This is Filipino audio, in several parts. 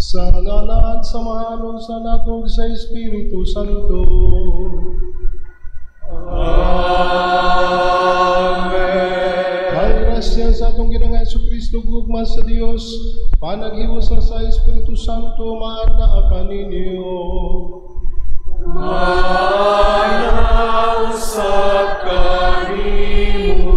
Sa ngalan sa mahal sa Anak sa Espiritu Santo. Amen. Ang grasya sa atong Ginoong Jesucristo, gugma sa Dios, panaghiwas sa Espiritu Santo, maana kaninyo. Maanausap kanimo.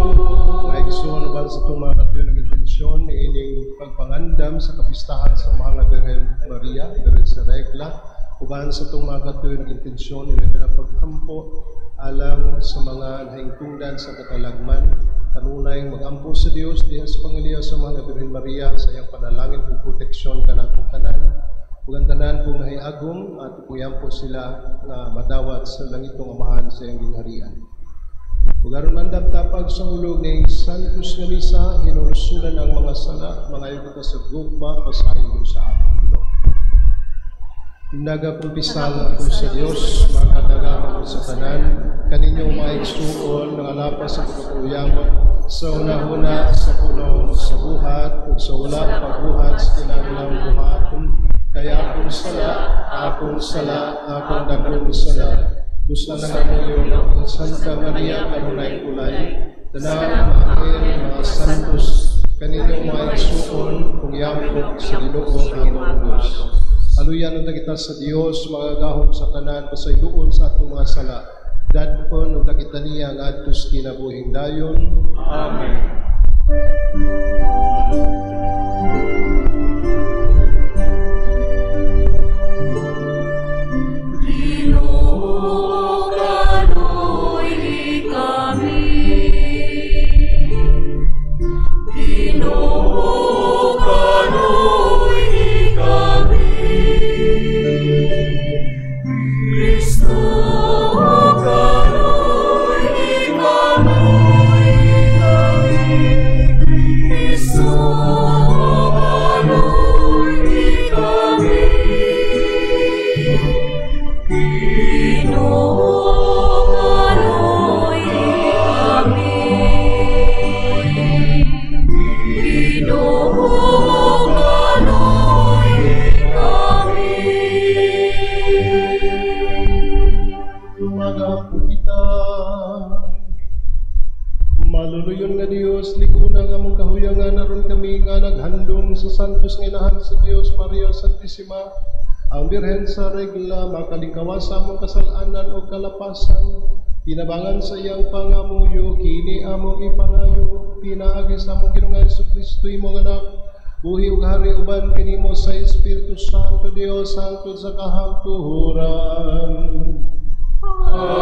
Naigsoon ba sa itong mga katuyo ng intensyon, ining pagpangandam sa kapistahan sa mahal na Birhen Maria, Birhen sa Regla, uban sa itong mga katuyo ng intensyon, ilang paghampo alam sa mga nahingtungdan sa katalagman, kanunay magampo sa Dios diha sa pangiliya sa mahal na Birhen Maria sa iyang panalangin o proteksyon kanatong tanan. Ug tanan kung nahiagom at kuyan po sila na madawat sa langitong amahan sa iyang gingharian. Ug aron man tapag sa hulog ning Santos nga misa, hinulusunan ang mga sala, mga ayuda sa gugma pasayo sa atong Ginoo. Nagakumpisal ako sa Dios, makadagama ko sa tanan, kaninyong mga igsuon nga lapas sa pagkatuyamot sa una-una sa puno sa buhat ug sa wala pagbuhat sa kinahanglang buhaton. Kaya akong sala, akong dagong sala. Gusto na namin yung Santa Maria, kanunay kulay, tanang mga mga santos, kaninyong mga igsuon, kung yampok sa Ginoo ang Diyos. Aluyan na kita sa Diyos, mga gahom sa tanan, pasayloon sa atong mga sala. Dadpon, nung nakita niya ang atos kinabuhing dayon. Amen. Maluluyon nga Dios, likuna nga mong kahuyangan aron kami nga naghandom sa santos nga inahan sa Dios Maria Santissima, ang Birhen sa Regla, makalingkawasa mong kasalanan o kalapasan, tinabangan sa iyang pangamuyo, kini among ipangayo, pinaagi sa among Ginoong Jesucristo imong anak, buhi ug hari uban kanimo sa Espiritu Santo, Dios Santo sa kahangturan. Amen.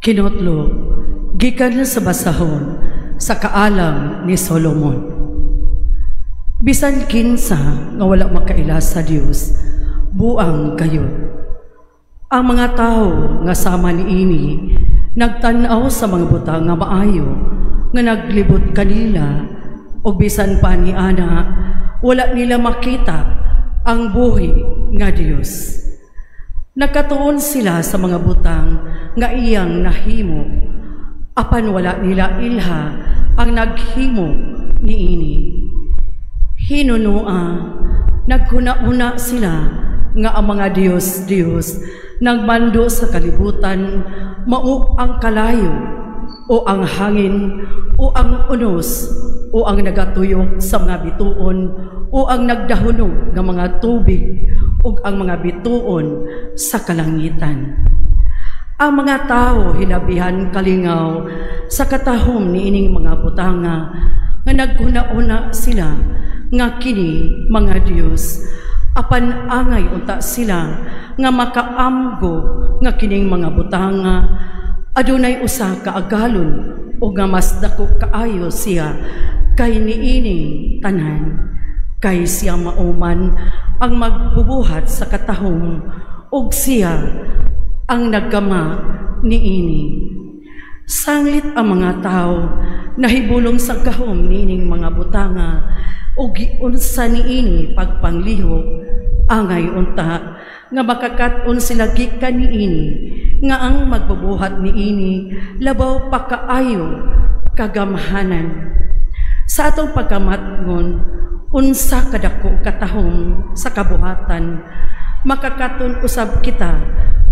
Kinotlo, gikan sa basahon sa kaalam ni Solomon. Bisan kinsa nga wala makaila sa Dios, buang kayo. Ang mga tao nga sama niini nagtan-aw sa mga butang nga maayo nga naglibot kanila, o bisan pa ni ana wala nila makita ang buhi nga Dios. Nagkatuon sila sa mga butang nga iyang nahimo, apan wala nila ilha ang naghimo niini. Hinunua, nagkuna-una sila nga ang mga Diyos nagmando sa kalibutan, mao ang kalayo o ang hangin o ang unos o ang nagatuyok sa mga bituon o ang nagdahunog ng mga tubig ug ang mga bituon sa kalangitan. Ang mga tao hinabihan kalingaw sa katahom niining mga butanga nga nagkuna-una sila nga kini mga Dios, apan angay unta sila nga makaamgo nga kining mga butanga adunay usa ka agalon o nga mas dako kaayo siya kay niining tanan. kay siya mauman ang magbubuhat sa katahom, ug siya ang nagkama niini. Sanglit ang mga tao nahibulong sa kahom niining mga butanga, ug giunsa niini pagpanglihok, angay unta nga makakat-on sila gikan niini, nga ang magbubuhat niini labaw pa kaayo kagamhanan. Sa atong pagkamatngon, unsa kadako katahom sa kabuhatan, makakaton usab kita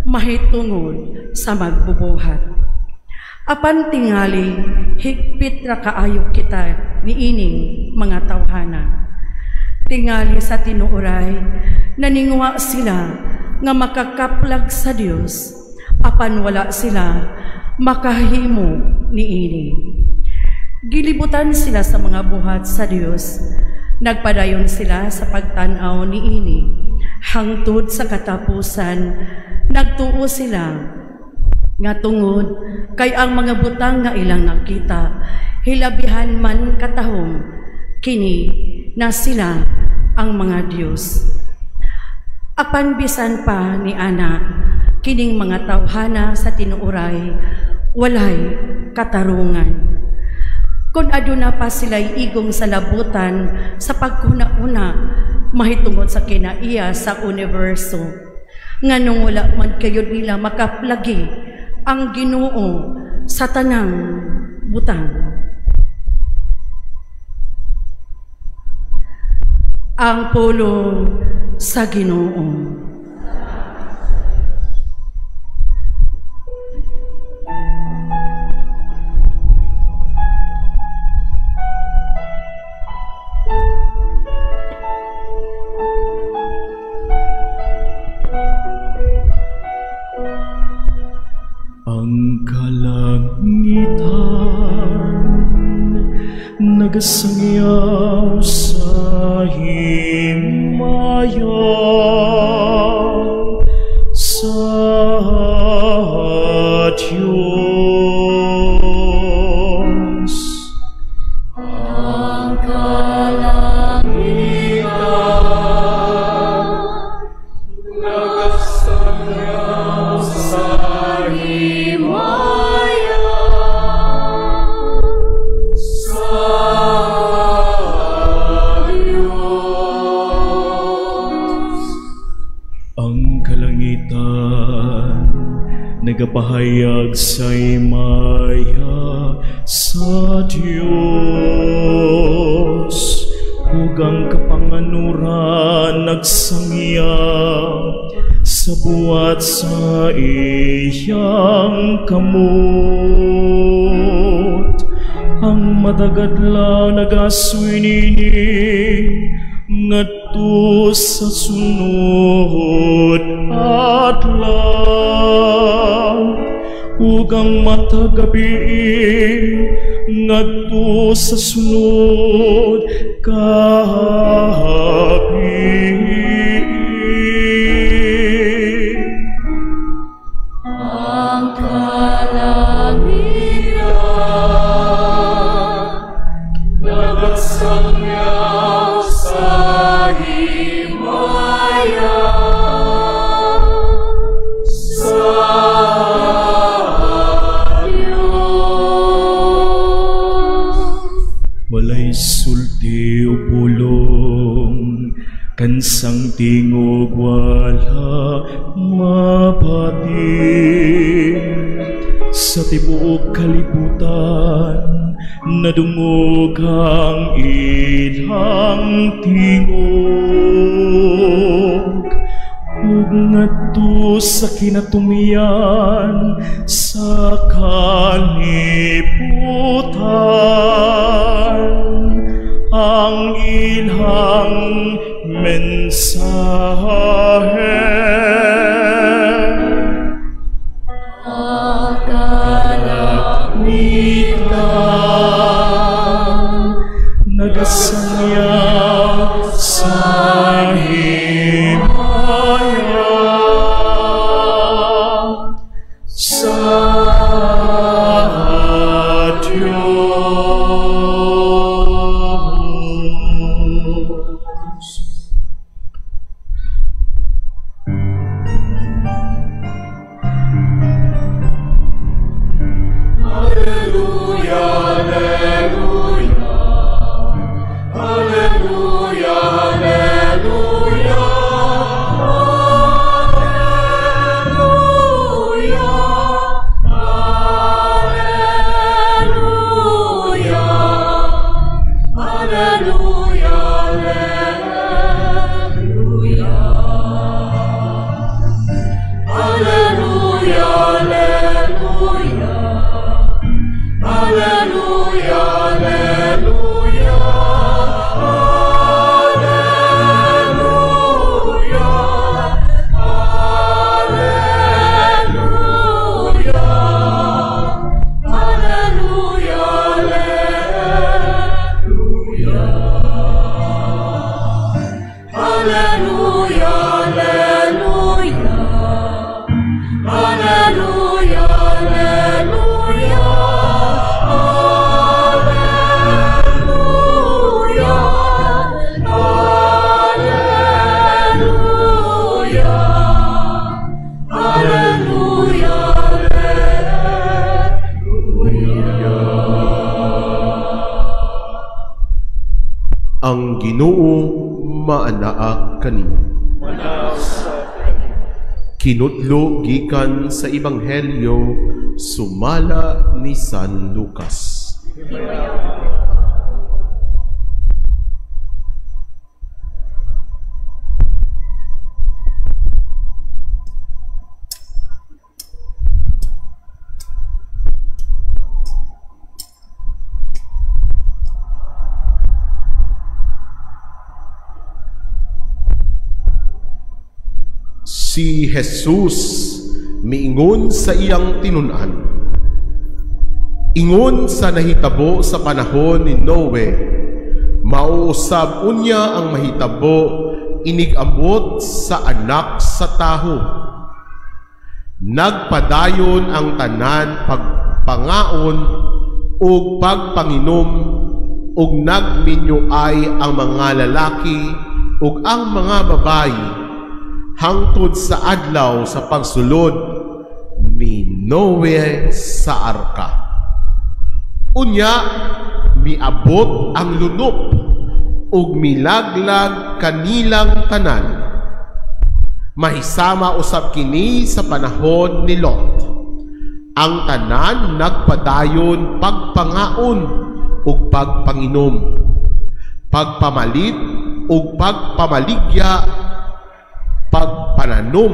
mahitungod sa magbubuhat. Apan tingali, higpit ra kaayo kita niining mga tawhana. Tingali sa tinuoray, naningwa sila nga makakaplag sa Dios, apan wala sila makahimo niini. Gilibutan sila sa mga buhat sa Dios, nagpadayon sila sa pagtanaw niini. Hangtod sa katapusan, nagtuo sila nga tungod kay ang mga butang nga ilang nakita, hilabihan man katahom, kini na sila ang mga Diyos. Apan bisan pa ni ana, kining mga tawhana sa tinuoray, walay katarungan. Kung aduna pa sila'y igong sa labutan sa pagkuna-una, mahitungod sa kinaiya sa universo, nga nung wala man kayo nila makaplagi ang Ginoo sa tanang butang. Ang pulong sa Ginoo. Ang kalangitan nagasangyaw sa himaya sa Diyos. Ang kalangitan nagasangyaw sa nagapahayag sa imaya sa Diyos, hugang kapanganuran nagsangya sa buwat sa iyang kamot. Ang madagadlaw nagasoy nini ngadto sa sunod adlaw, ugang matagabi ngadto sa sunod gabi. Ang kalangitan nagasangyaw sa himaya sa Diyos. Walay sulti o pulong, kansang tingog wala mapati. Sa tibuok kalibutan nadungog ang ilang tingog, ug ngadto sa kinatumian sa kalibutan ang ilang mensahe. Nagasangyaw sa himaya sa Diyos. manaag kani. Kinutlo gikan sa Ebanghelyo sumala ni San Lucas. Si Jesus miingon sa iyang tinunan. Ingon sa nahitabo sa panahon ni Noe, mauusab unya ang mahitabo inigambot sa anak sa taho. Nagpadayon ang tanan pagpangaon ug pagpanginom ug nagminyoay ang mga lalaki ug ang mga babayi hangtod sa adlaw sa pagsulod ni Noe sa arka. Unya, miabot ang lunop ug milaglag kanilang tanan. Mahisama usab kini sa panahon ni Lot. Ang tanan nagpadayon pagpangaon ug pagpanginom, pagpamalit ug pagpamaligya, pagpananom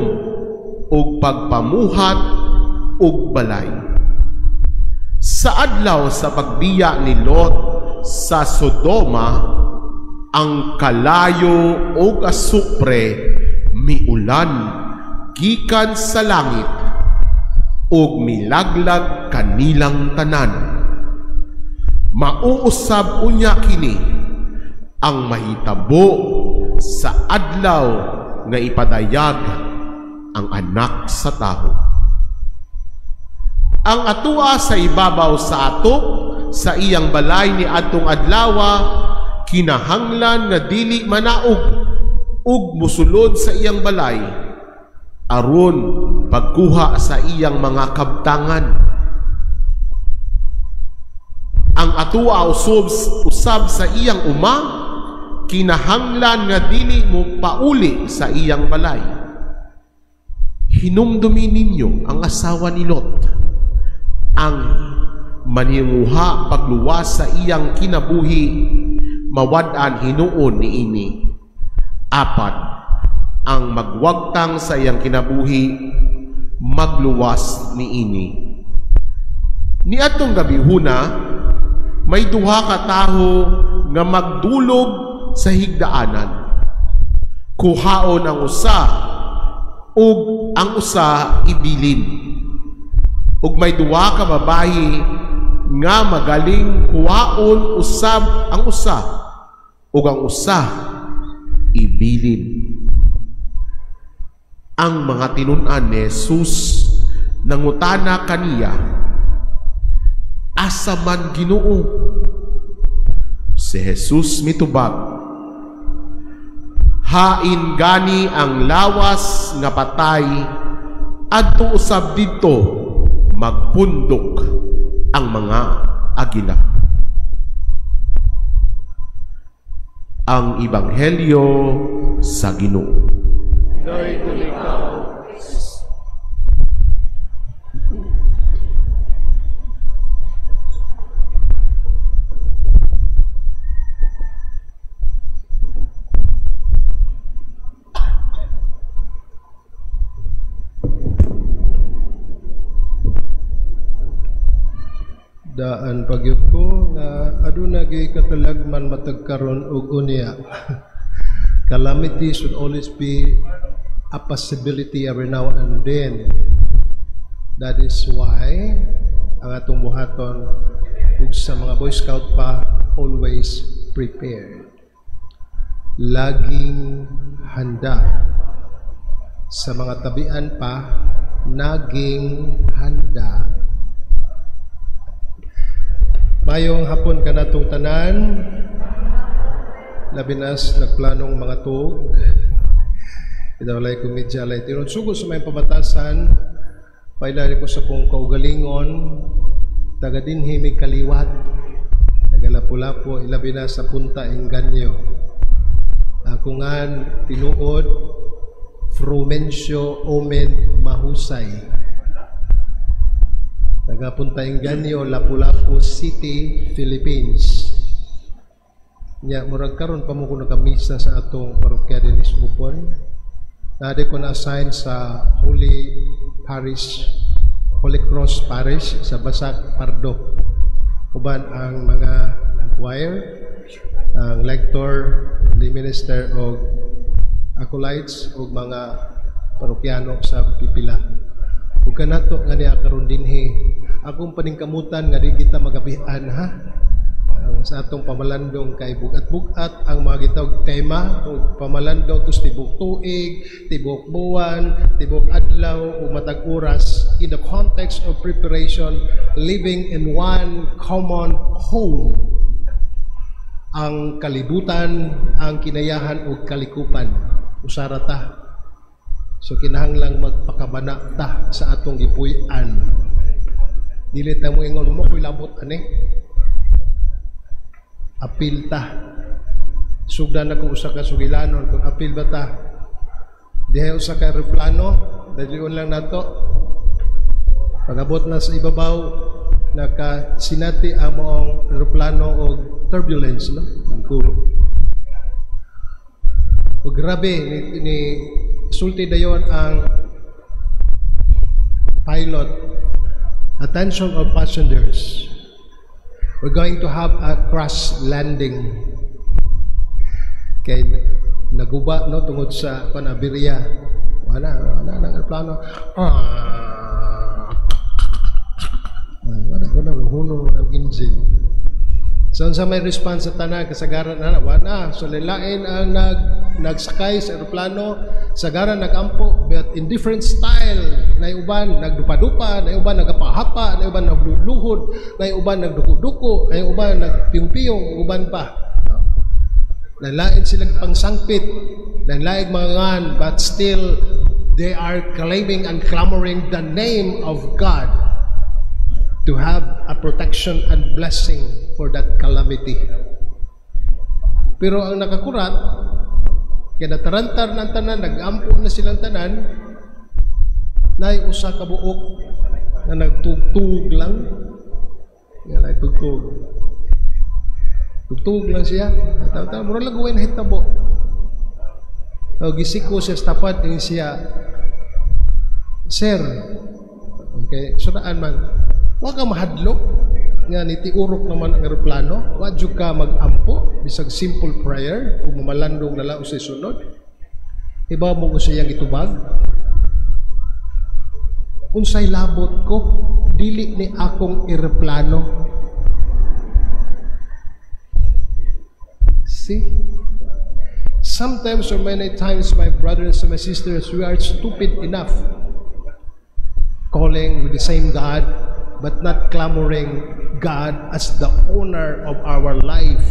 ug pagpamuhat ug balay. Sa adlaw sa pagbiya ni Lot sa Sodoma, ang kalayo ug asupre miulan gikan sa langit ug milaglag kanilang tanan. Mauusab unya kini ang mahitabo sa adlaw nga ipadayag ang anak sa taho. Ang atua sa ibabaw sa atok sa iyang balay ni adtong adlawa kinahanglan nga dili manaog ug musulod sa iyang balay aron pagkuha sa iyang mga kabtangan. Ang atua usab sa iyang uma kinahanglan nga dili mo pauli sa iyang balay. Hinumdumi ninyo ang asawa ni Lot, ang manimuha pagluwas sa iyang kinabuhi, mawad-an hinuon ni ini. Apat, ang magwagtang sa iyang kinabuhi, magluwas ni ini. Ni atong gabihuna, may duha ka taho nga magdulog sa higdaanan. Kuhaon ang usa ug ang usa ibilin. Ug may duha ka babayi nga magaling kuhaon usab ang usa ug ang usa ibilin. Ang mga tinun-an ni Jesus nangutana kaniya, asa man Ginoo? Si Jesus mitubag, hain gani ang lawas nga patay adto usab didto magpundok ang mga agila. Ang Ebanghelyo sa Ginoo. Daan pagyud ko nga aduna gyud katalagman matagkaron og unya. Calamity should always be a possibility every now and then. That is why ang atong buhaton ug sa mga Boy Scout pa, always prepared. Laging handa. Sa mga tabian pa, naging handa. Mayong hapon ka natong tanan, labinas nagplanong mga tug, idawalay komedya, alay tiron, sugod sa may pamatasan, pailari ko sa kong kaugalingon, taga dinhi may kaliwat, nagalapu-lapo, ilabinas sa punta engganyo. Akungan tinuod Frumencio Omen Mahusay. Nagapunta Inganyo, Lapu-Lapu City, Philippines. Nya murag karon pa mo ko nakamisa sa atong parokya din Isupon. Nade ko na-assign sa Holy Cross Parish sa Basak, Pardo. Uban ang mga choir, ang lector, the minister o acolytes o mga parokyano sa pipila. Ug kanato nga niya karon dinhi akong paningkamutan nga di kita magabihan ha. Sa atong pamalandong kay bugat-bugat ang mga gitawag tema o pamalandong tus tibok tuig, tibok buwan, tibok adlaw o matag oras in the context of preparation, living in one common home. Ang kalibutan, ang kinayahan o kalikupan usara ta. So kinahanglang magpakabana ta sa atong gipuy-an. Dili ta mo ingon mo koy labot ani. Apil ta. Sugdan ako usa ka sugilanon kung apil ba ta. Diha usa ka aeroplano, dalion lang nato. Pagabot na sa ibabaw, nakasinati ang mga aeroplano og turbulence, no? O grabe ni sulti dayon ang pilot. Attention all passengers. We're going to have a crash landing. Kay naguba no tungod sa Panabiria. Wala nang plano. Wala huno ang engine. So sa may response sa tanan kasagaran na wala. So lilain ang nagsakay sa eroplano, sagaran nagampo but in different style. Nay uban nagdupa-dupa, nay uban nagapahapa, nay uban nagluluhod, nay uban nagduko-duko, nay uban nagpiyong-piyong, uban pa. Lain silang pangsangpit, lain mga ngan, but still they are claiming and clamoring the name of God to have a protection and blessing for that calamity. Pero ang nakakurat, kaya natarantar ng tanan, nag-ampo na silang tanan, na usa ka buok na nagtugtug lang. Yan ay tugtug. Tugtug lang siya. Tawa-tawa, mura lang gawin hitabo. O gisiko siya sa tapat, din siya, Sir, okay, suraan man, huwag ka mahadlok, nga nitiurok naman ang aeroplano, huwag ka mag-ampo, bisag simple prayer, o mamalandong nala o sa sunod. Iba mo ko siyang itubag. Unsay labot ko, dili ni akong aeroplano. See? Sometimes or many times, my brothers and my sisters, we are stupid enough calling with the same God, but not clamoring God as the owner of our life,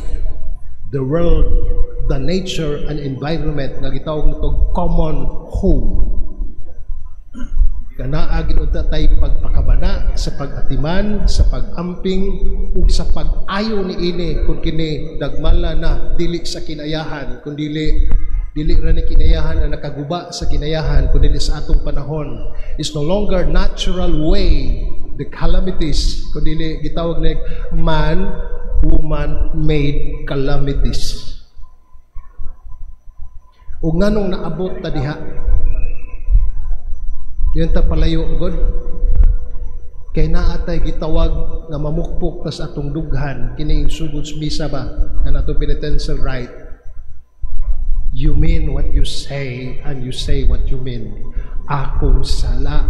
the world, the nature, and environment na gitawag nito common home. Kanaa ginunta tay pagpakabana sa pag-atiman, sa pag-amping, ug sa pag-ayo ni ini kung kini dagmala na dili sa kinayahan, kung dili ra ni kinayahan na nakaguba sa kinayahan, kung dili sa atong panahon. Is no longer natural way the calamities, kung dili gitawag na man-woman made calamities. Ug nganong naabot ta diha? Yun ta palayo god. Kay naatay gitawag nga mamukpok ta sa atong dughan kini sugod misa ba kana atong penitential rite. You mean what you say and you say what you mean. Akong sala,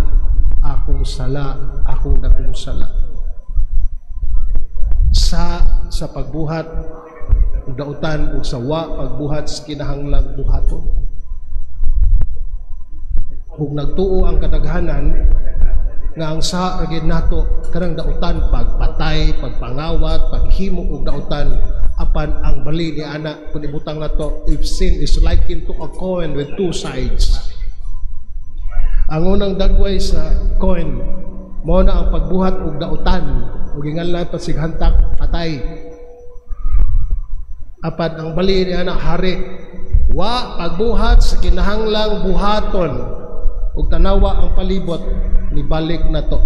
akong sala, akong dakong sala. Sa pagbuhat ug dautan ug sawa pagbuhat sa kinahanglang buhaton. Kung nagtuo ang kadaghanan nga ang sa agad nato karang dautan pagpatay, pagpangawat, paghimo og dautan apan ang bali ni ana kun ibutang nato if sin is likened to a coin with two sides. Ang unang dagway sa coin mao na ang pagbuhat og dautan ug ginganlan pasighantak patay. Apan ang bali ni ana hari Wa pagbuhat sa kinahanglang buhaton ug tanawa ang palibot ni balik na to.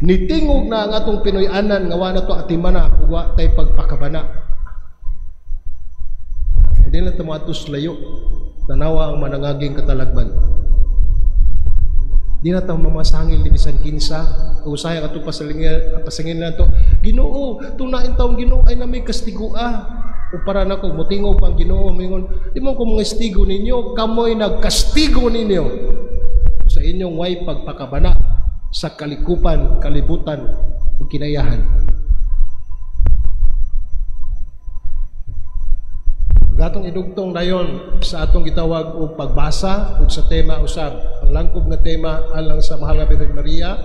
Nitingog na ang atong Pinoy-anan nga wa na to atimana ug wa tay pagpakabana. Hindi na ito matus layo. Tanawa ang manangaging katalagman. Di na ito mamasangil ni bisan kinsa. Usaya ka ito pasangin na ito. Ginoo, tunain taong Ginoo ay na may kastigua. O para na kung mutingo pang Ginoo, mingon, di mo kung mga stigo ninyo, kamoy nagkastigo ninyo sa inyong way pagpakabana sa kalikupan, kalibutan, o kinayahan. Gatong idugtong dayon sa atong gitawag o pagbasa o sa tema usab. Ang langkob nga tema alang sa Mahal nga Birhen Maria.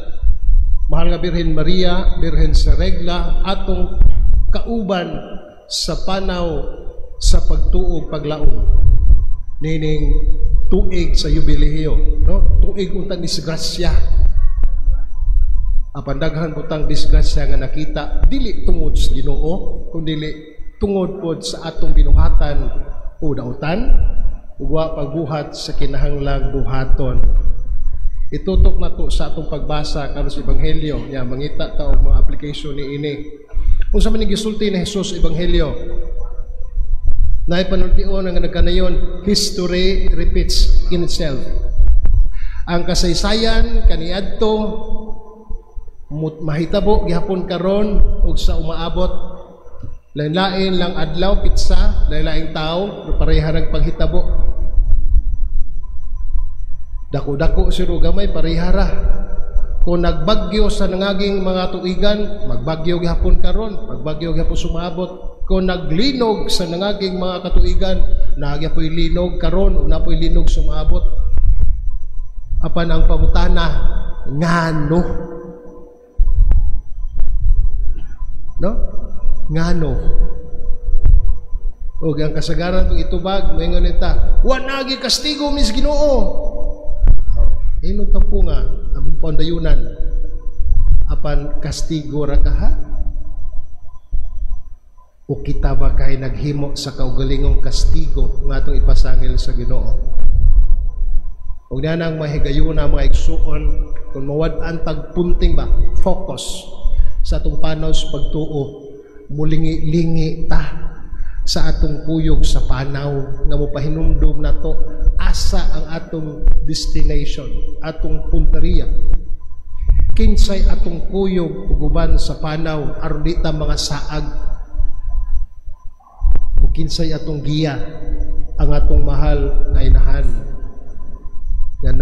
Mahal nga Birhen Maria, Birhen sa regla, atong kauban sa panaw sa pagtuog paglaom. Nining tuig sa jubileyo, no? Tuig untang disgrasya. Apan daghan butang disgrasya nga nakita dili tungod sa Ginoo, kundi tungod pod sa atong binuhatan o dautan ug wa pagbuhat sa kinahanglang buhaton. Itutok na to sa atong pagbasa karon sa ebanghelyo. Ya mangita ta og mga application ni ini. Kung sa maning gisulti ni Jesus ebanghelyo, na ipanultiun nga nagkanayon, history repeats in itself. Ang kasaysayan kaniadto mahitabo gihapon karon ug sa umaabot lain-lain lang adlaw pitsa, lain-laing tao pareha nang panghitabo. Dako-dako siro gamay pareha ra. Kung nagbagyo sa nangaging mga tuigan, magbagyo gihapon karon, magbagyo gihapon sumabot. Kung naglinog sa nangaging mga katuigan, nagyapoy linog karon, ug napoy linog sumabot. Apan ang pangutana, ngano? No? Ngano? O ang kasagaran itong itubag, ngayon ita, wanagi kastigo mis Ginoo. Ino ta po nga ang pandayunan apan kastigo ra ka ha? O kita ba kay naghimo sa kaugalingong kastigo nga atong ipasangil sa Ginoo? Ug na nang mahigayuna mga igsuon kung mawad-an tagpunting ba focus sa atong panaw sa pagtuo, mulingi-lingi ta sa atong kuyog sa panaw nga mopahinumdum nato asa ang atong destination, atong punteriya. Kinsay atong kuyog uguban sa panaw aron di ta mga saag. O kinsay atong giya ang atong mahal na inahan nga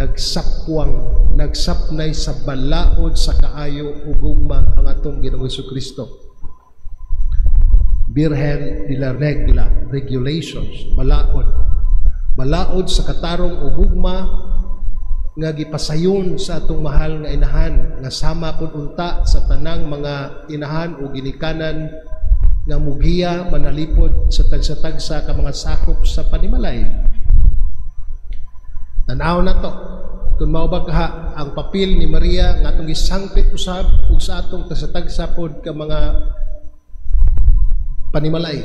nagsapnay sa balaod sa kaayo ug gugma ang atong Ginoong Jesucristo. Birhen de la regla, regulations, balaod sa katarong ug gugma nga gipasayon sa atong mahal nga inahan nga sama pud unta sa tanang mga inahan o ginikanan nga mugiya manalipod sa tagsa-tagsa ka mga sakop sa panimalay. Tanaw na to kung mao ba kaha ang papel ni Maria nga atong gisangpit usab ug sa atong tagsa-tagsa pod ka mga panimalay.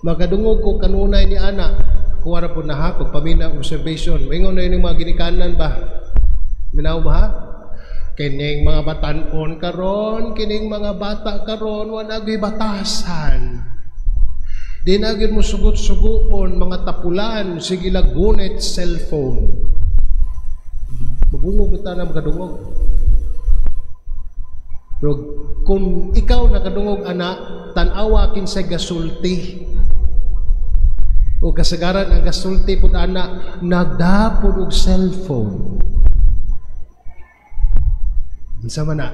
Makadungog ko kanunay ni ana kuwara po na ha pagpamina observation ingon na yung mga ginikanan ba minaw ba ha kining mga batanon karon kining mga bata karon wala gyud batasan di na gyud mo sugot-sugoon mga tapulan sige lagunit cellphone mabungog kita na makadungog. Pero kung ikaw nakadungog ana tan-awa kinsay gasulti o kasagaran ang gasulti pud ana nagdapod og cellphone. Unsa man na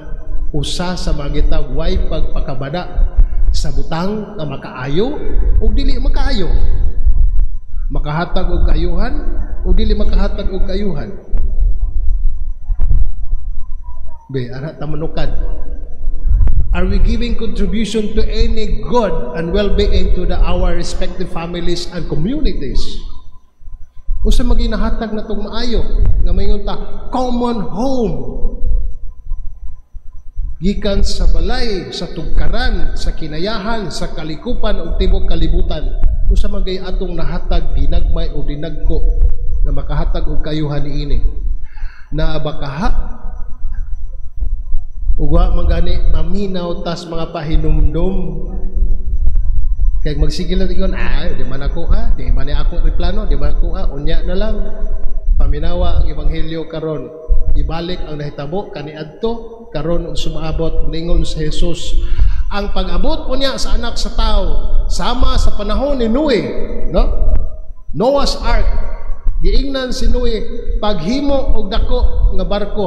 usa sa mga gitag way pagpakabada sa butang nga makaayo o dili makaayo, makahatag og kaayuhan o dili makahatag og kaayuhan. Be ara ta manukad. Are we giving contribution to any good and well-being to our respective families and communities? Usa maginahatag na itong maayo nga mayon ta common home. gikan sa balay, sa tugkaran, sa kinayahan, sa kalikupan ug tibuok kalibutan, usa man gay atong nahatag ginagmay o dinagko na makahatag og kayuhan niini. Na bakaha ug wa man gani maminaw tas mga pahinumdum. Kay magsigil na ingon, di man ako di man ako replano, di man ako unya na lang. Paminawa ang ebanghelyo karon. Ibalik ang nahitabo kaniadto karon ug sumaabot ningon sa Jesus. Ang pag-abot unya sa anak sa tao sama sa panahon ni Noe, no? Noah's Ark. Giingnan si Noe paghimo og dako nga barko.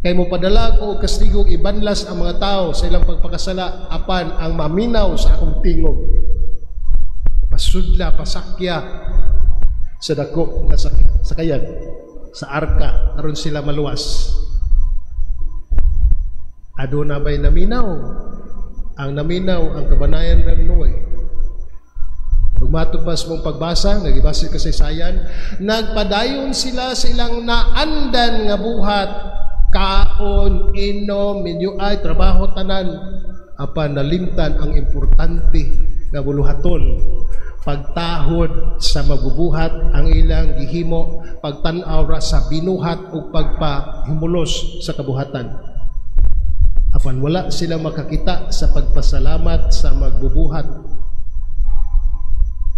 Kay mo padala ko og kastigog ibanlas ang mga tao sa ilang pagpakasala apan ang maminaw sa akong tingog. Pasudla pasakya sa dako nga sakayan sa arka aron sila maluwas. Aduna ba'y naminaw? Ang naminaw ang kabanayan ng Noe. Ug matupas mong pagbasa, nagibasa kasaysayan, nagpadayon sila sa ilang naandan nga buhat, kaon, inom, minyuay, trabaho tanan, apan nalimtan ang importante nga buluhaton. Pagtahod sa mabubuhat ang ilang gihimo, pagtan-aw ra sa binuhat ug pagpahimulos sa kabuhatan. Apan wala sila makakita sa pagpasalamat sa magbubuhat.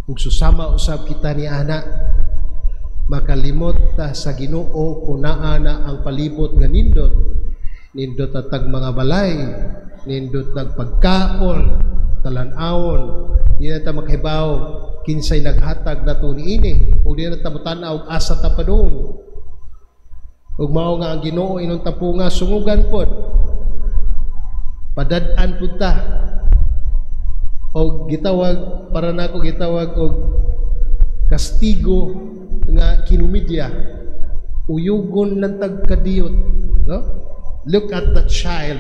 Ug susama usab kita ni ana, makalimot ta sa Ginoo kunaa na ang palibot nga nindot. Nindot atag mga balay, nindot nag pagkaon, talan-awon. Di na ta makahibaw kinsay naghatag nato niini, ug di na ta mutanaw og asa ta padung. Ug mao nga ang Ginoo inon tapunga sungugan pod. Padad-an pud ta. Og gitawag para nako gitawag og kastigo nga kinumidya. Uyugon lang tagkadiyot, no? Look at the child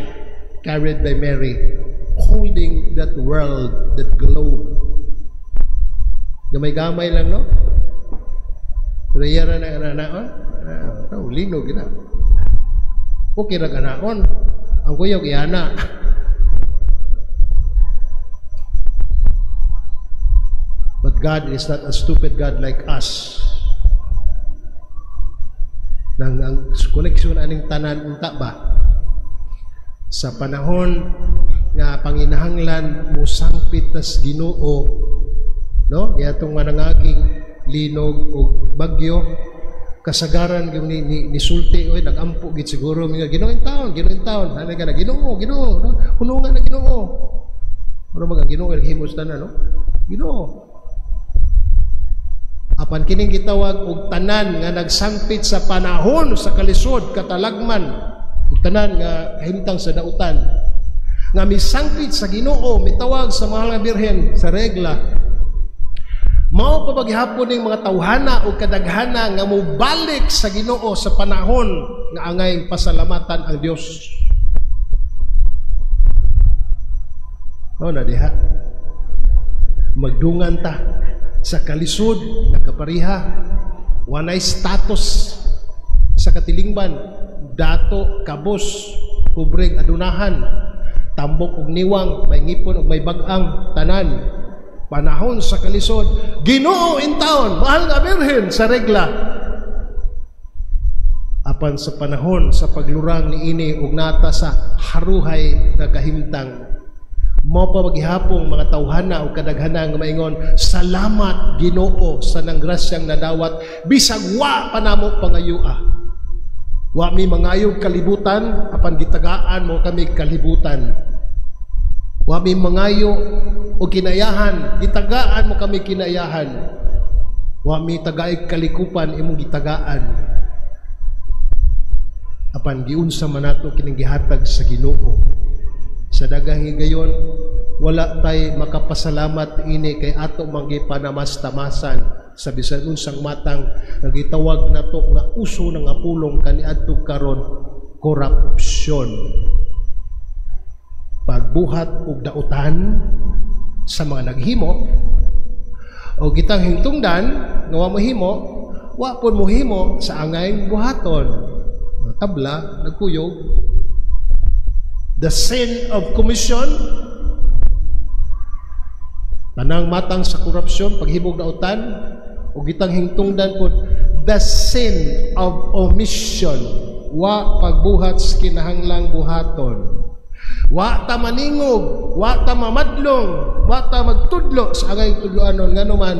carried by Mary, holding that world, that globe. Gamay-gamay lang, no? Rayara na ganaon. Linog gina. Okay ra ganaon. Ang kuyog iana. But God is not a stupid God like us. Nang ang koneksyon aning tanan unta ba? Sa panahon nga panginahanglan mo sangpit tas Ginoo, no? Yatong manangaging linog og bagyo, kasagaran gyud ni sulti oy nagampo gid siguro mga Ginoo in town. Ano ka na Ginoo, no? Hunungan na Ginoo. Ano mga Ginoo naghimo sa tanan, no? Ginoo. Apan kining gitawag og tanan nga nagsangpit sa panahon sa kalisod katalagman, ug tanan nga himtang sa dautan nga misangpit sa Ginoo, mitawag sa mahal nga birhen sa regla. Mao pa paghapon ning mga tawhana o kadaghana nga mobalik sa Ginoo sa panahon nga angay pasalamatan ang Dios. Na diha magdungan ta sa kalisod nga kapariha, wanay status sa katilingban, dato, kabos, kubreng adunahan, tambok og niwang, may ngipon og may bag-ang tanan. Panahon sa kalisod, Ginoo in town, mahal nga birhen sa regla. Apan sa panahon sa paglurang ni ini ug nata sa haruhay nga kahimtang, mao pa maghihapong mga tawhana o kadaghana nga maingon, salamat Ginoo sa nanggrasyang nadawat bisag wa panamo pangayua. Wa mi mangayog kalibutan apan gitagaan mo kami kalibutan. Wa mi mangayo o kinayahan, gitagaan mo kami kinayahan. Wa mi tagaig kalikupan imong gitagaan. Apan giunsa man nato kining gihatag sa Ginoo. Sa daghang higayon, wala tay makapasalamat ini kay ato manggipanamastamasan sa bisan unsang matang nagitawag nato nga uso ng apulong kaniadto karon, korupsyon. Pagbuhat og dautan sa mga naghimo o gitang hingtungdan nga wa mohimo, wa pud mohimo sa angay buhaton. Tabla nagkuyog the sin of commission, tanang matang sa korupsyon, paghibog na utan, o gitang hingtungdan po, the sin of omission, wa pagbuhat sa kinahanglang buhaton. Wa ta maningog, wa ta mamadlong, wa ta magtudlo sa angay tudloanon nganuman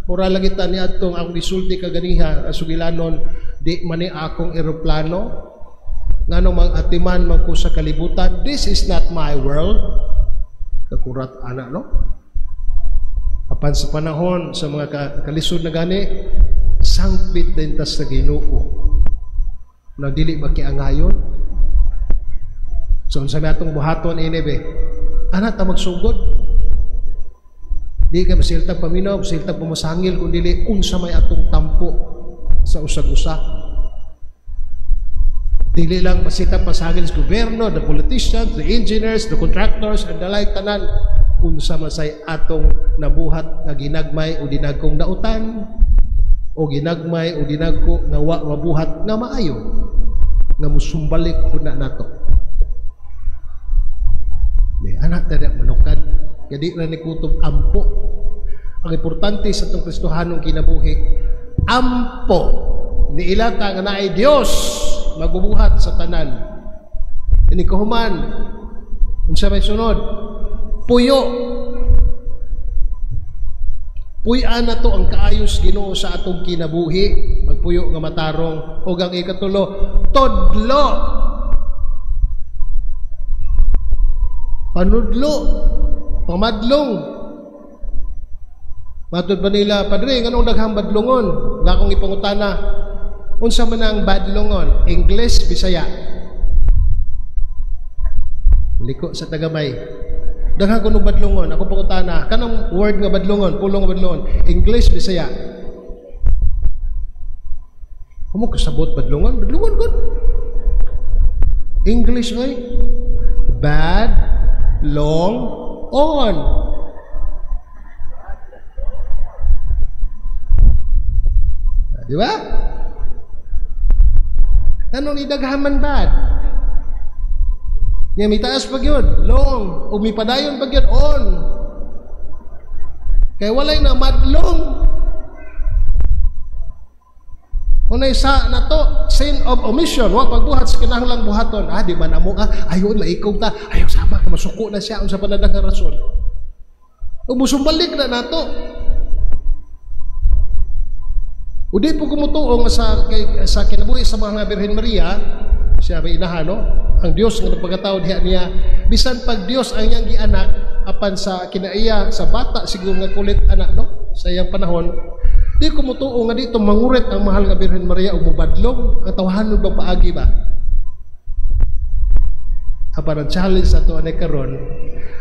mura lagi ta niadtong ang gisulti kaganiha sugilanon di mani akong eroplano nganong atiman man ko sa kalibutan. This is not my world. Kakurat ana no. Apan sa panahon sa mga kalisod na gani sangpit din tas sa Ginoo. Na dili makiangayon. So, sa atong buhaton inebe, ana ta magsugod. Di ka masiltag paminaw, masiltag pumasangil, kung dili unsa may atong tampo sa usag-usa. Dili lang masitag pasangil sa gobyerno, the politicians, the engineers, the contractors, and the like tanan. Unsa masay atong nabuhat nga ginagmay o dinagkong nautan, o ginagmay o dinagko nga wa mabuhat nga maayo, nga musumbalik po na nato. Anak tayo manukad, kadi na ni kutob ampo. Ang importante sa itong Kristohanong kinabuhi, ampo ni ilata nga naay Dios magbubuhat sa tanan. Ini kahuman, unsa may sunod? Puyo. Puy-an na to ang kaayos Ginoo sa atong kinabuhi, magpuyo nga matarong, o ang ikatulo, todlo. Panudlo, pamadlong. Matod ba nila, Padre, anong daghang badlongon? Nga akong ipangutana, unsa man ang badlongon? English, Bisaya. Liko sa tagamay. Daghang kuno badlongon, ako pangutana, kanang word nga badlongon, pulong nga badlongon, English, Bisaya. Kumo kasabot badlongon? Badlongon gud. English ay bad long on. Di ba? Anong idaghaman bad? Nga mitaas pag yun, long. O mipadayon pag yun, on. Kaya walay na madlong. Unay sa na to, sin of omission, wa pagbuhat sa kinahanglang buhaton. Di ba na mo ayon maikaw ta, ayaw sama ka masuko na siya unsa panadagang rason. Ug musumbalik na nato. Udi po kumutuong sa kinabuhi sa mga Birhen Maria, siya may inahan, no? Ang Dios nga nagpagkatao diha niya, bisan pag Dios ang iyang gianak apan sa kinaiya sa bata siguro nga kulit anak, no? Sa iyang panahon, di ko mutuo nga dito mangurit ang mahal nga Birhen Maria o mubadlong ang tawahan bang paagi ba? Apan ang challenge sa ito anay karon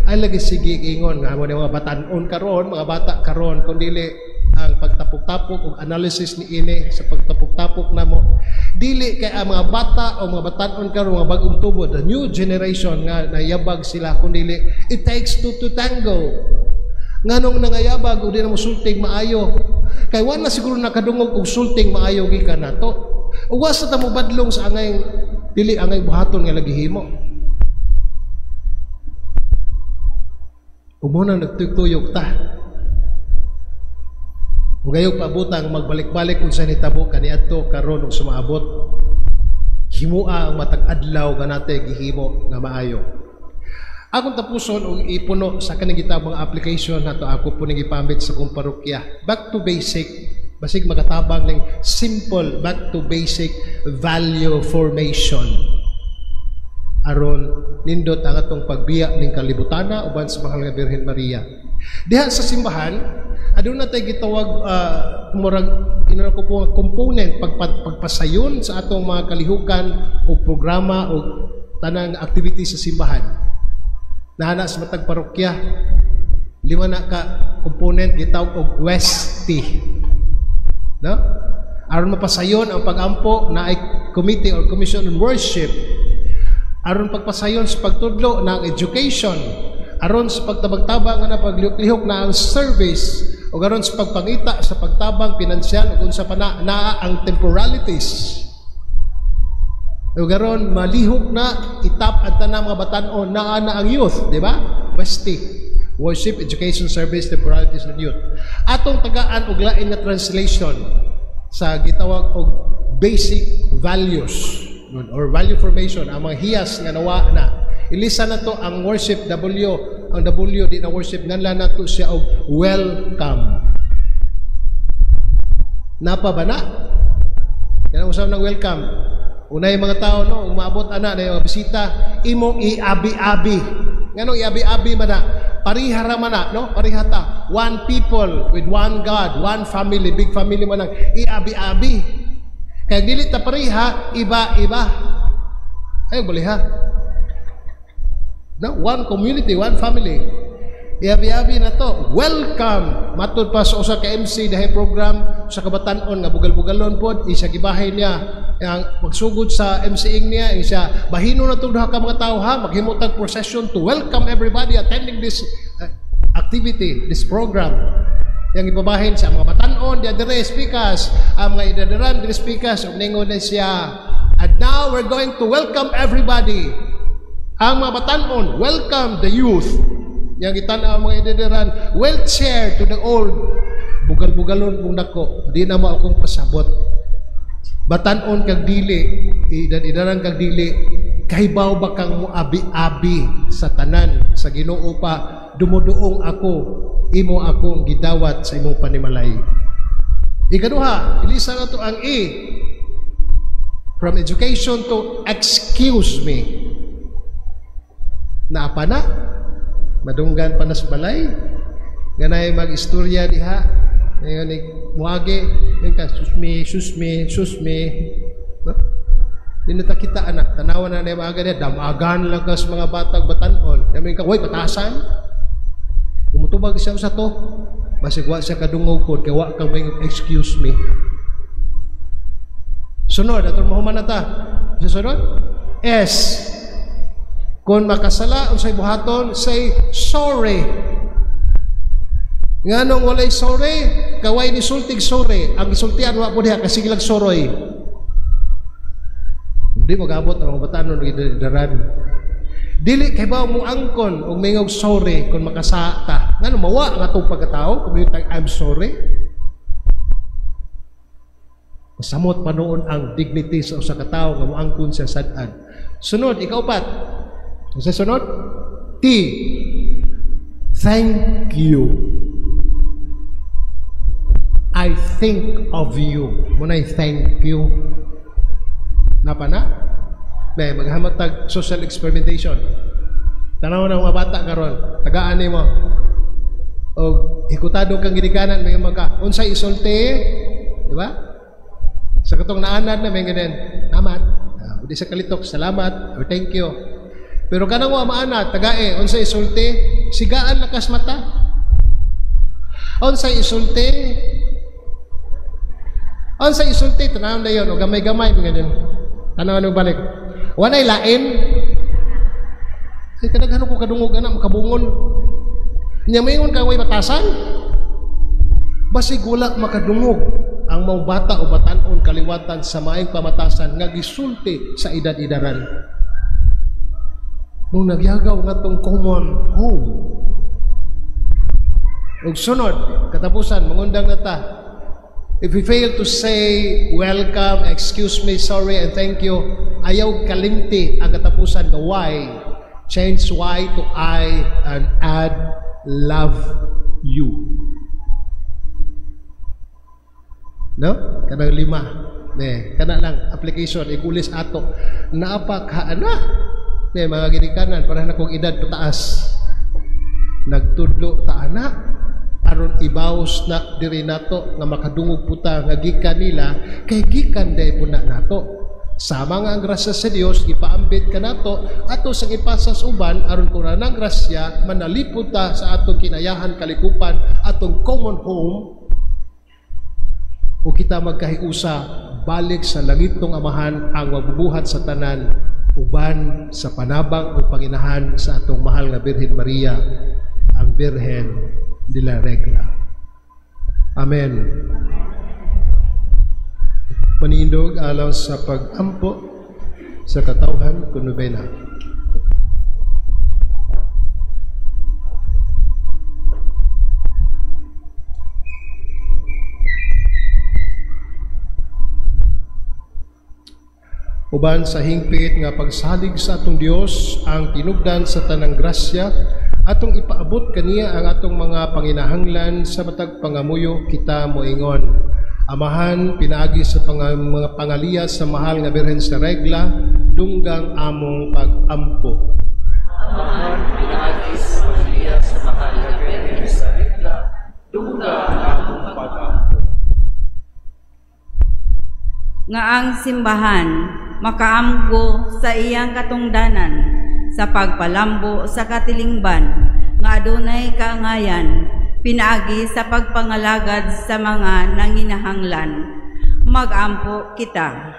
ay lagi sige ingon nga mga batanon karon, mga bata karon kung dili ang pagtapok-tapok o analysis ni ini sa pagtapok-tapok namo dili kay ang mga bata o mga batanon karon mga bagong tubo, the new generation nga nayabag sila kung dili it takes two to tango. Nganong nangayabag o di na mo sulting maayo kay wala siguro nakadungog og sulting maayo gikan nato. Ug wa sa ta mo badlong sa angay dili angay buhaton nga lagihimo. Ug mo nang nagtuyok ta. Ug ayog paabutang magbalik-balik kung sa nitabo kaniadto karon og sumaabot. Himua ang matag adlaw nga natay gihimo nga maayo. Akong tapuson o ipuno sa kanang gitabang application nato ako po ning ipambit sa kong parokya. Back to basic, basig magatabang ning simple back to basic value formation. Aron nindot ang atong pagbiya ning kalibutana uban sa mahal nga Birhen Maria. Diha sa simbahan, aduna tay gitawag murag inano ko po component pagpasayon sa atong mga kalihukan o programa o tanang activity sa simbahan. Nana sa matag parokya, 5 na ka component gitawag og WESTI. No? Aron mapasayon ang pagampo na ay committee or commission on worship. Aron pagpasayon sa pagtudlo ng education. Aron sa pagtabang-tabang nga paglihok na ang service. O aron sa pagpangita sa pagtabang pinansyal ug unsa pa na ang temporalities. Garon malihok na itap at tanang mga batanon na ang youth, di ba? Westi, worship, education, service, temporalities and youth. Atong tagaan og lain nga translation sa gitawag og basic values or value formation, ang mga hiyas nga nawa na. Ilisa na to ang worship W, ang W di na worship nganlan nato siya og welcome. Napa ba na? Kaya usab ng welcome. Unay mga tao no, umaabot ana na yung bisita, imong iabi-abi. Ngano iabi-abi man na? Pariha ra man na, no? Parihata. One people with one God, one family, big family man ang iabi-abi. Kaya dili ta pariha, iba-iba. Ay boleh ha. No, one community, one family. Iabi-abi na to. Welcome. Matud pa sa usa ka MC dahil program sa kabatanon nga bugal-bugalon pod, isa gibahay niya ang magsugod sa MCing niya, isa bahino na itong ka mga tao ha, maghimutag procession to welcome everybody attending this activity, this program. Yang ipabahin sa mga batanon, di adere speakers, ang mga idadaran di speakers, umningon na siya. And now we're going to welcome everybody. Ang mga batanon, welcome the youth. Yang itanaw mga idadaran, wheelchair to the old. Bugal-bugalon kung nako, di na mo akong pasabot. Batanon kag dili, idan-idaran kag dili, kahibaw ba kang muabi-abi sa tanan, sa Ginoo pa, dumuduong ako, imo akong gidawat sa imong panimalay. Ikaduha, ilisa na to ang E. From education to excuse me. Naapa na? Madunggan pa na sa balay? Ganay mag-istorya diha? Ngayon, muagi, yung ka, susmi. No? Hindi na kita, anak. Tanawan na yung maaga niya, damagan lang ka sa mga batag batanon. Yamin ka, woy, patasan. Umutubag siya sa to. Basigwa siya kadungog po, kaya wak kang may excuse me. Sunod, atong mahuman na ta. Sunod? S. Kung makasala, unsay buhaton, say sorry. Nga nung walay sorry, kaway ni sultig sorry. Ang isultian wa po diha kasi gilag soroy. Hindi magabot ang mga batanon ng daran. Dili kay ba mo angkon og mingog sorry kung makasata. Ngano mawa ang atong pagkatao kung yung I'm sorry. Masamot pa noon ang dignity sa usa ka tawo nga moangkon sa sad-an. Sunod, ikaupat. Sa sunod, T. Thank you. I think of you. Muna'y thank you. Napa na? May maghamatag social experimentation. Tanaw na mga bata karon, tagaan mo. O hikutado kang gidikanan, may mga unsay isulti, di ba? Sa katong naanad na may ganyan, namat. Di sa kalitok, salamat or thank you. Pero kanang wa maanad, tagae, unsay isulti, sigaan lakas mata. Unsay isulti, unsay isulti, tanaw na yun, o gamay-gamay, ganyan. Tanaw na balik. Wanay lain. Ay, kadaghan ko kadungog anak, makabungon. Nyamingon ka, way batasan. Basig wala makadungog ang mga bata o batanon kaliwatan sa maayong pamatasan nga gisulti sa edad-idaran. Nung nagyagaw nga tong common home. Ug sunod, katapusan, mangundang na ta. If we fail to say welcome, excuse me, sorry, and thank you, ayaw kalimti ang katapusan na why. Change why to I and add love you. No? Kanang lima. Kana lang, application, igulis ato. Naapa ka, mga ginikanan, para na kong edad pataas. Nagtudlo ta anak. Aron ibaws na diri nato nga makadungog puta nga gikan nila kay gikan day po na nato. Sama nga ang grasya sa Dios ipaambit ka nato ato sang ipasas uban aron kuna nang grasya manalipod ta sa atong kinayahan kalikupan atong common home o kita magkahiusa balik sa langitong amahan ang magbubuhat sa tanan uban sa panabang o panginahan sa atong mahal nga Birhen Maria, ang Birhen de la Regla. Amen. Manindog alang sa pag-ampo sa katawhan kun nobena. Uban sa hingpit nga pagsalig sa atong Dios ang tinubdan sa tanang grasya, atong ipaabot kaniya ang atong mga panginahanglan sa matag pangamuyo kita moingon. Amahan, pinaagi sa mga pangaliya sa mahal nga Birhen sa Regla, dunggang among pag-ampo. Amahan, pinaagi sa pangaliya sa mahal nga Birhen sa Regla, dunggang among pag-ampo. Nga ang simbahan makaamgo sa iyang katungdanan sa pagpalambo sa katilingban nga adunay kaangayan, pinaagi sa pagpangalagad sa mga nanginahanglan. Mag-ampo kita.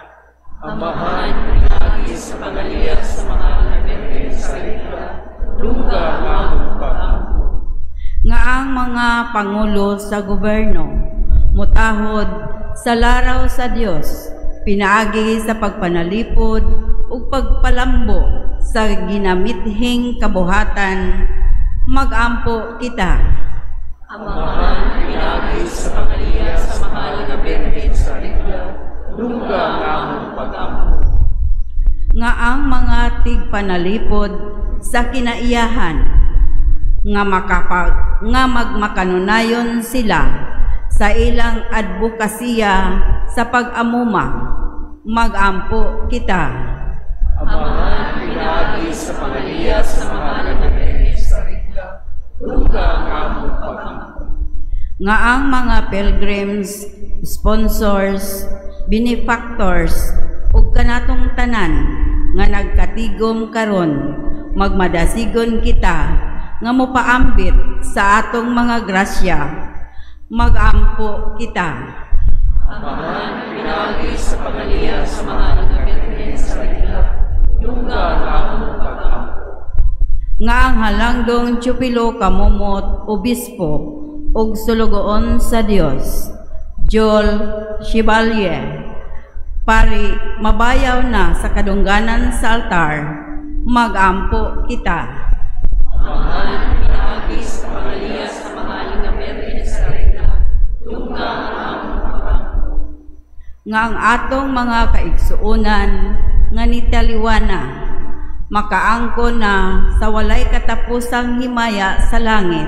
Amahan, pinaagi sa pangaliya sa mahal nga Birhen sa Regla, dunggang among pag-ampo. Nga ang mga pangulo sa gobyerno mutahod sa laraw sa Dios, pinaagi sa pagpanalipod ug pagpalambo sa ginamithing kabuhatan. Mag-ampo kita. Amahan, pinaagi sa pangaliya sa mahal nga Birhen sa Regla, dunggang among pag-ampo. Nga ang mga tigpanalipod sa kinaiyahan nga magmakanunayon sila sa ilang advokasya sa pag-amuma. Mag-ampo kita. Amahan, pinaagi sa pangaliya sa mahal nga Birhen sa Regla, dunggang among pag-ampo. Nga ang mga pilgrims, sponsors, benefactors ug kanatong tanan nga nagkatigom karon, magmadasigon kita nga mopaambit sa atong mga grasya. Mag-ampo kita. Amahan, pinaagi sa pangaliya sa mahal nga Birhen sa Regla, dunggang among pag-ampo. Nga ang halangdong Tiyopilo Kamumot, Obispo, ug sulugoon sa Dios, Joel Chevalier, pari mabayaw na sa kadungganan sa altar. Mag-ampo kita. Amahan, pinaagi sa pangaliya sa mahal nga Birhen sa Regla, dunggang among pag-ampo. Nga ang atong mga kaigsuonan nga nitaliwana, makaangko na sa walay katapusang himaya sa langit.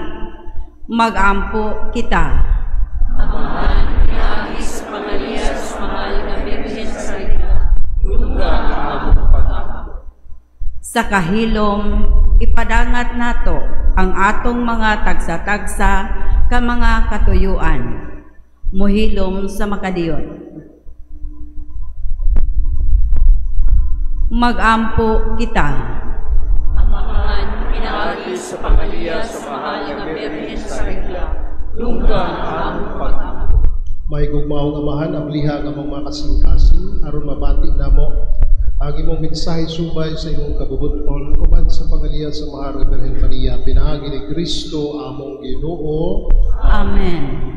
Mag-ampo kita. Amahan, pinaagi sa pangaliya sa mahal nga Birhen sa Regla, dunggang among pag-ampo. Sa kahilom, ipadangat nato ang atong mga tagsa-tagsa ka mga katuyuan. Muhilom sa makadiyot. Mag-ampo kita. Amahan, pinaagi sa pangaliya sa mahal nga Birhen sa Regla, dunggang among pag-ampo. May gugmaong amahan, abliha ang mga kasing-kasing, aron mabati namo ang imong mensahe subay sa imong kabubuton, uban sa pangaliya sa mahal nga Birhen Maria, pinaagi ni Kristo among Ginoo. Amen.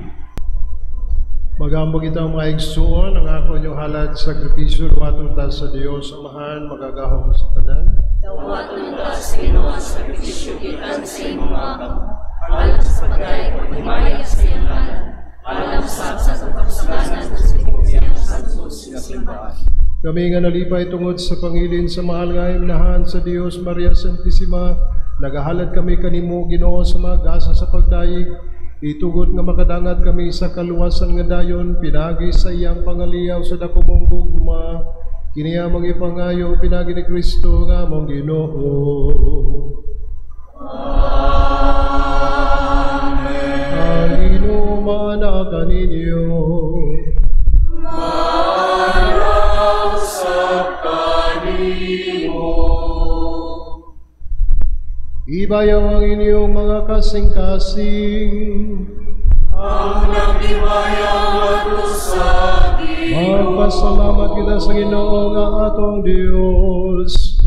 Magambog kita mga igsuon, ang ako inyong halad sakripisyo, luwatong ta sa Diyos, amahan, magagahom sa tanan. Dawat ng ta sa Ginoo ang sakripisyo gikan sa imong mga kamot, alam sa pagay o himaya sa iyang ngalan, alam sa kapsaganan ng sikupiyang santos na simbahan. Kami nga nalipay tungod sa pangilin sa mahal nga imnahan sa Diyos, Maria Santissima, nagahalad kami kanimo, Ginoo, sa mga gasa sa pagdayig, itugod nga makadangat kami sa kaluwasan nga dayon, pinagi sa iyang pangaliyaw sa dako mong gugma, kiniya magipangayo, pinagi ni Kristo nga mong Ginoo. Amen. Ang inuman na kaninyo, Maraw sa kanimo. ibayaw ang inyong mga kasing-kasing, Ang nagibayaw ato sa magpasalamat kita sa Ginoo nga atong Dios.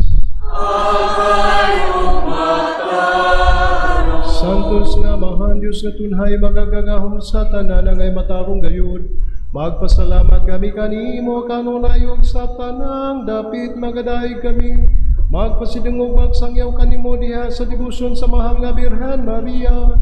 Agayong mataro. Santos nga mahan Diyos nga tunhay magagagahom sa tanan ngay matarong gayud, Magpasalamat kami kanimo kanunayog sa tanang dapit magadaig kami. Magpasidungog magsangyaw kanimo diha sa debosyon sa mahal nga Birhen Maria.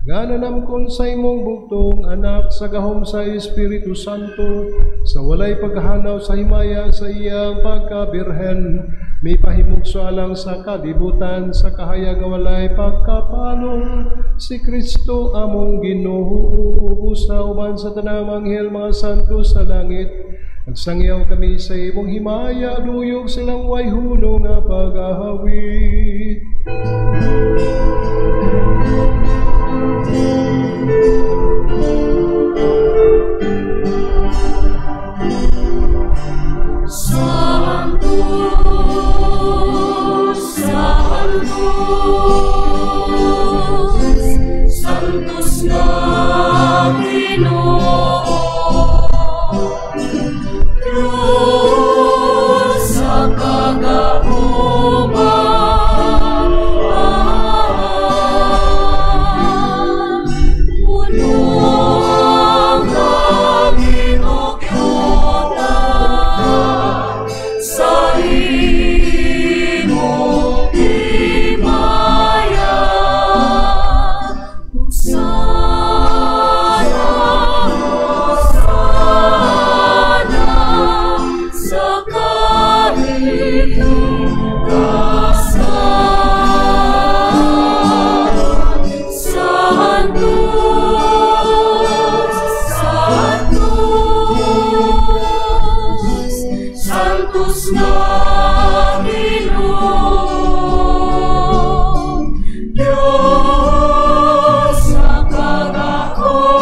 Gananamkon sa imong bugtong anak sa gahom sa Espiritu Santo, sa walay paghanaw sa himaya sa iyang pagkabirhen, may pahimugso alang sa kadibutan sa kahayag nga walay pagkapalong, si Kristo among Ginoo ubusa uban sa tanang anghel mga santo sa langit. Nagsangyaw kami sa imong himaya, duyog silang wayhuno nga pag-ahawit. Santos na Ginoo, Diyos sa kagauman, puno ang kaginugyutan sa imong himaya. Santos na Ginoo, Diyos sa kagauman,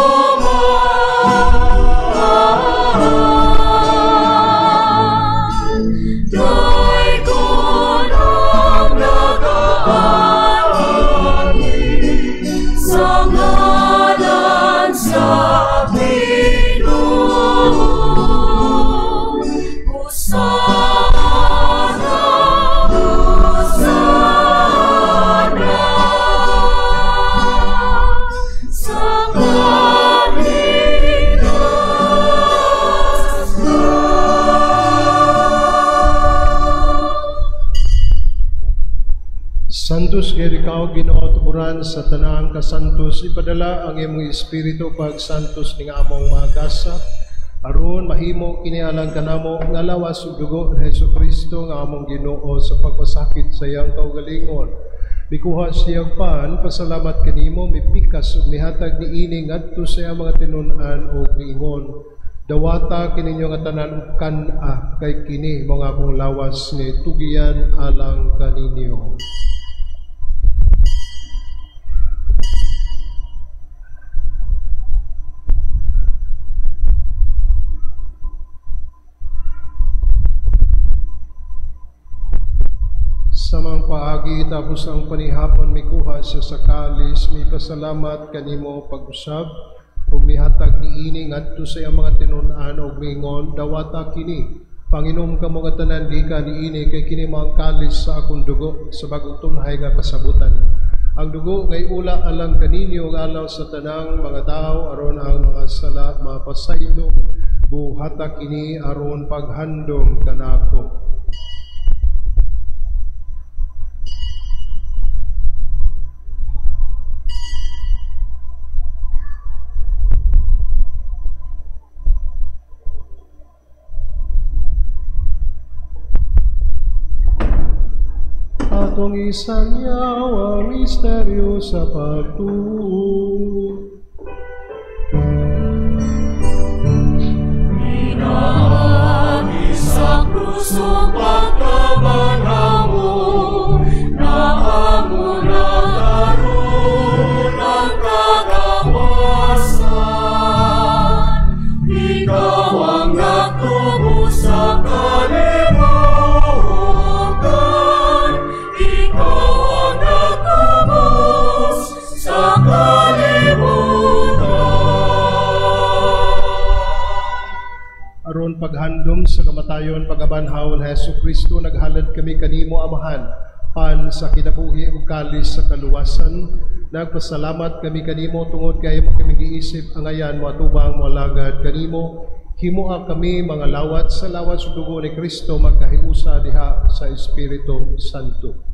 Diya'y kunang nag-aari sa ngalan sa Panginoon. Santos kay ikaw Ginoo tuburan sa tanang kasantos, ipadala ang imong espiritu pag santos ning among magasa aron mahimo kinialang kanamo nga lawas ug dugo ni Hesukristo nga among Ginoo sa pagpasakit sa iyang kaugalingon. Mikuha siyang pan, pasalamat kanimo, mipikas ug mihatag niini ngadto sa iyang mga tinun-an ug miingon. Dawata kininyo nga tanan ug kan-a kay kini mga akong lawas ni tugian alang kaninyo. Sa mga paagi tapos ang panihapon mikuha siya sa kalis, may pasalamat kanimo pag-usab ug mihatag niini ngadto sa iyang mga tinun-an ug mingon, dawata kini Panginom ka mga tanan gikan niini kay kini mga kalis sa akong dugo sa bagong tunhay nga kasabutan. Ang dugo ngay ula alang kaninyo nga alaw sa tanang mga tao aron ang mga sala mapasaylo buhatak ini aron paghandom kanako. Atong isanyaw ang misteryo sa pagtuo. Inaagi sa krusong pagkabanhaw na amo nagkaroon ng kagawasan. Ikaw ang nagtubo sa kalimutan. Aron paghandom sa kamatayon pagabanhaw ni Hesukristo naghalad kami kanimo Amahan pan sa kinabuhi ug kalis sa kaluwasan. Nagpasalamat kami kanimo tungod kay mo kami giisip ang ayan mo atubang mo alagad kanimo Himua kami mga lawat sa lawat sa dugo ni Kristo magkahiusa diha sa Espiritu Santo.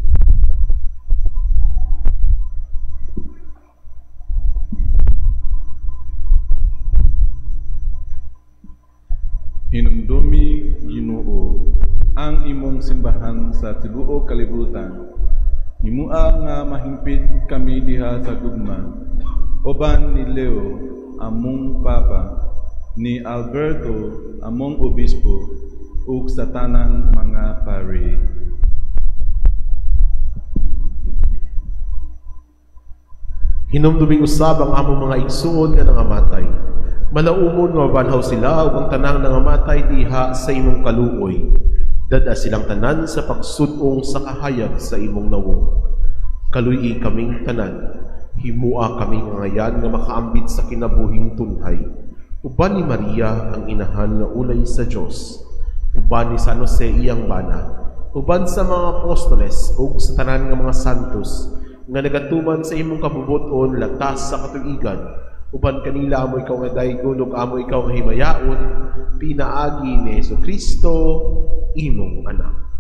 Hinumdumi, Ginoo, ang imong simbahan sa tibuok kalibutan. Himua nga mahimpit kami diha sa gugma. Oban ni Leo, among Papa, ni Alberto, among Obispo, ug sa tanang mga pari. Hinumduming usab ang among mga igsuon nga nangamatay. Malaumon nga mabanhaw sila ug ang tanang nangamatay diha sa imong kaluoy. Dada silang tanan sa pagsud-ong sa kahayag sa imong nawong. Kaluy kaming tanan. Himua kaming ngayan nga makaambit sa kinabuhing tunhay. Uban ni Maria ang inahan nga ulay sa Dios. Uban ni San Jose iyang bana. Uban sa mga apostoles ug sa tanan nga mga santos nga nagatuman sa imong kabubuton latas sa katuigan. Uban kanila amo ikaw nga daygon ug amo ikaw nga himayaon, pinaagi ni Jesucristo imong anak.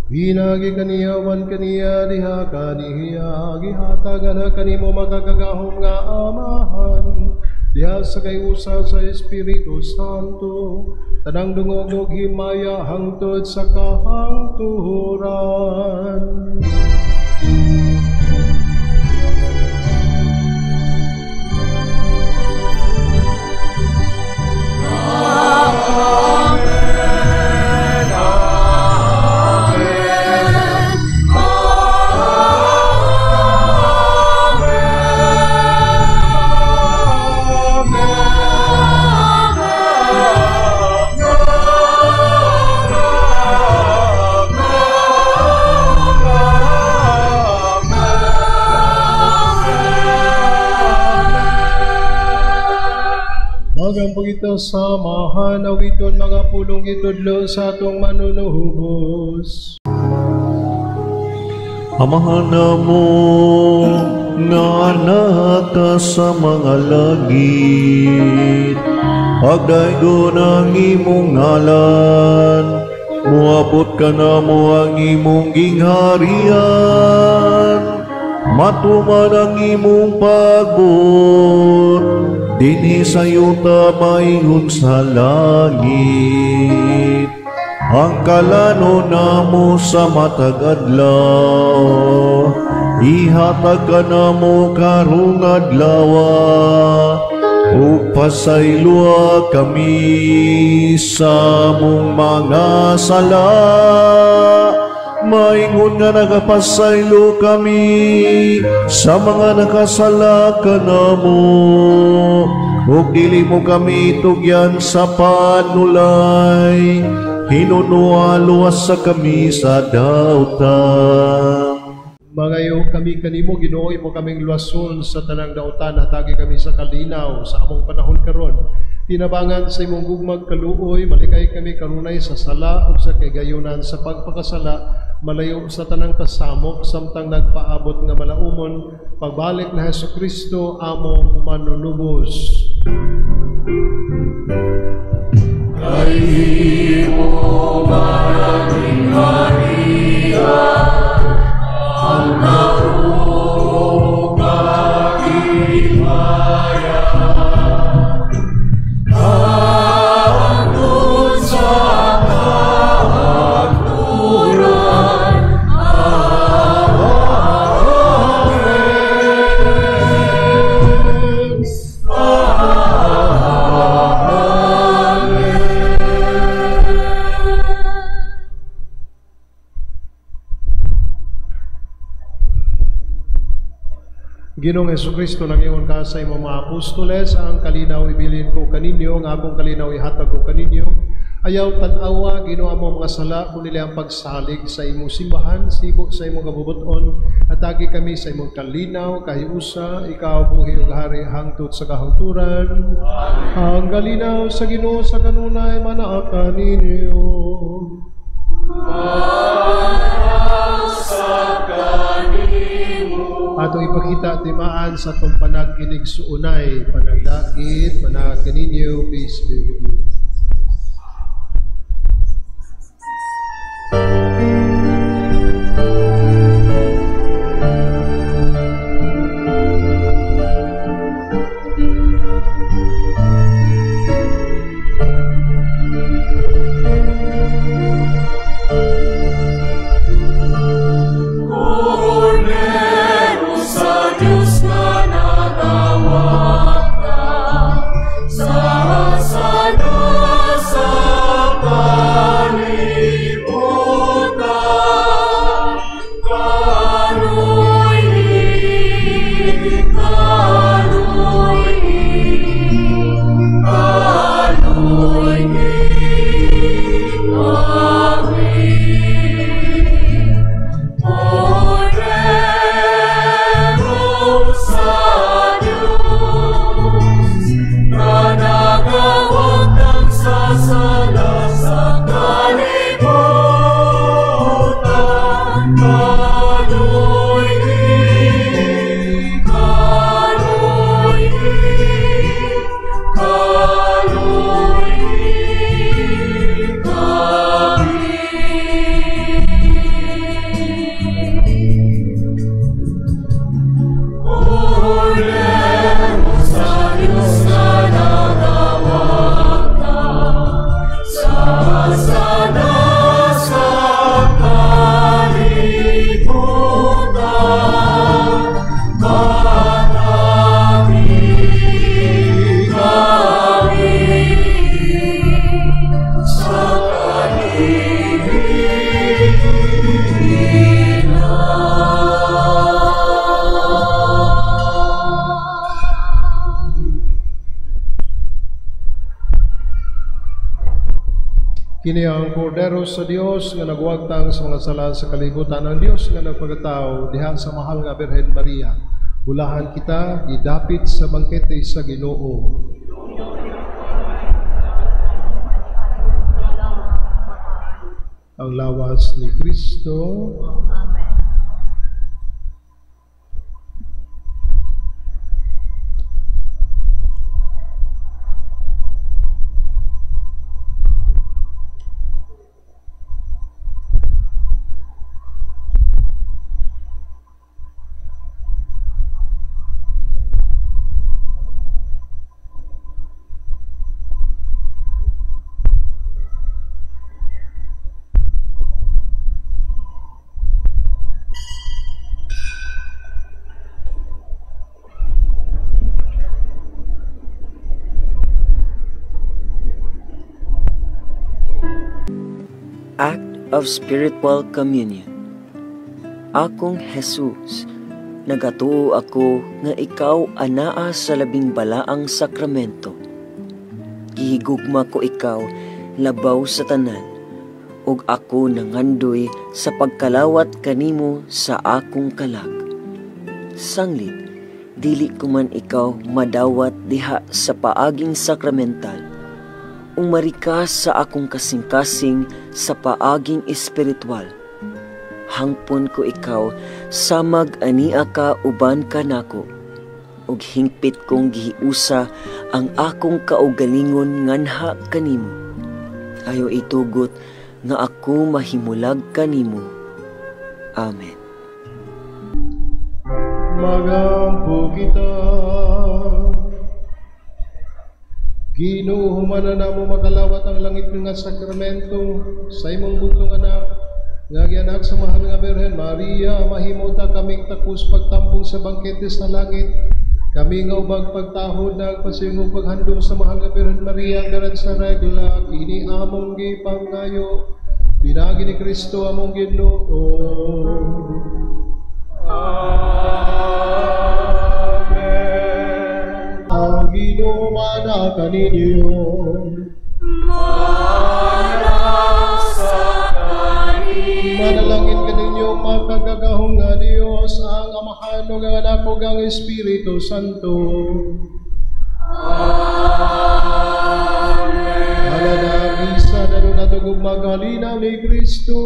Pinagi kaniya wan kaniya diha kaniya gihatagan kanimo magagagahom nga amahan diha sa kayusa sa Espiritu Santo tanang dungog ug himaya hangtod sa kahangturan. Magampag ito sa mahanawiton mga pulong itudlo sa atong manunuhubos. Amahan na mo nga anak ka sa mga langit, pagdaygo ng imong ngalan, muabot ka na mo ang imong gingharian, matuman ang imong pagbot, dinhi sa yuta maingon sa langit. Ang kalano namo sa matag adlaw, ihatag ka namo karong adlawa, ug pasaylua kami sa mong mga sala. Maingon nga nagapasaylo kami sa mga nakasala ka namo, ug dili mo kami tugyan sa panulay, hinunualuwas sa kami sa dautan. Magayo kami kanimo Ginoo, imo kaming luwason sa tanang dautan, hatagi kami sa kalinaw sa among panahon karon. Tinabangan sa imong gugmag kaluoy, malikay kami kanunay sa sala ug sa kagayunan sa pagpakasala, malayo sa tanang kasamok samtang nagpaabot nga malaumon pagbalik na Jesucristo among manunubos. Kay mo maraming Maria, ang naong kahimaya, hangtod sa kahangturan. Ginoong Jesucristo, nangingon ka sa imong mga apostoles, ang kalinaw ibilin ko kaninyo, ang akong kalinaw ihatag ko kaninyo. Ayaw tan-awa, Ginoo, among mga sala, kunili ang pagsalig sa imong simbahan, sibo sa imong kabubuton, atagi kami sa imong kalinaw, kahiusa, ikaw buhi ug hari hangtod sa kahangturan. Ang kalinaw sa Ginoo sa kanunay manaa kaninyo. Manaa sa kaninyo. Ato ipakita timaan sa itong panag-inig suunay, panagdakit, panag-kaninyo, peace be with you. Kini ang kordero sa Dios nga nagwagtang sa mga sala sa kalibutan ng Dios nga nagpagataw diha sa mahal nga Birhen Maria. Bulahan kita gidapit sa bangkete sa Ginoo. Ang lawas ni Kristo. Amen. Act of Spiritual Communion. Akong Jesus, nagatuo ako nga ikaw anaa sa labing balaang sakramento. Gihigugma ko ikaw labaw sa tanan, ug ako nangandoy sa pagkalawat kanimo sa akong kalag. Sanglit, dili ko man ikaw madawat diha sa paaging sakramental, umarikas sa akong kasing-kasing sa paaging espiritual. Hangpon ko ikaw, samag ania ka uban ka nako, ug hingpit kong gihiusa ang akong kaugalingon nganha kanimo. Ayo itugot nga ako mahimulag kanimo. Amen. Magampo kita, Ginoo, humana na mo makalawat ang langit nga sakramento sa imong butong anak, nga gianak sa mahal nga Birhen Maria, mahimota kaming takos pagtambong sa bangkete sa langit. Kami nga ubag pagtahod na pasingong paghandom sa mahal nga Birhen Maria, garan sa regla, kini among gipangayo, pinagi ni Kristo among Ginoo. Ang Ginoo mana kaninyo, manalangin kaninyo makagagahong nga Dios, ang Amahan ug ang Anak ug ang Espiritu Santo. Amen. Ala na isa na natugog magalinaw ni Kristo.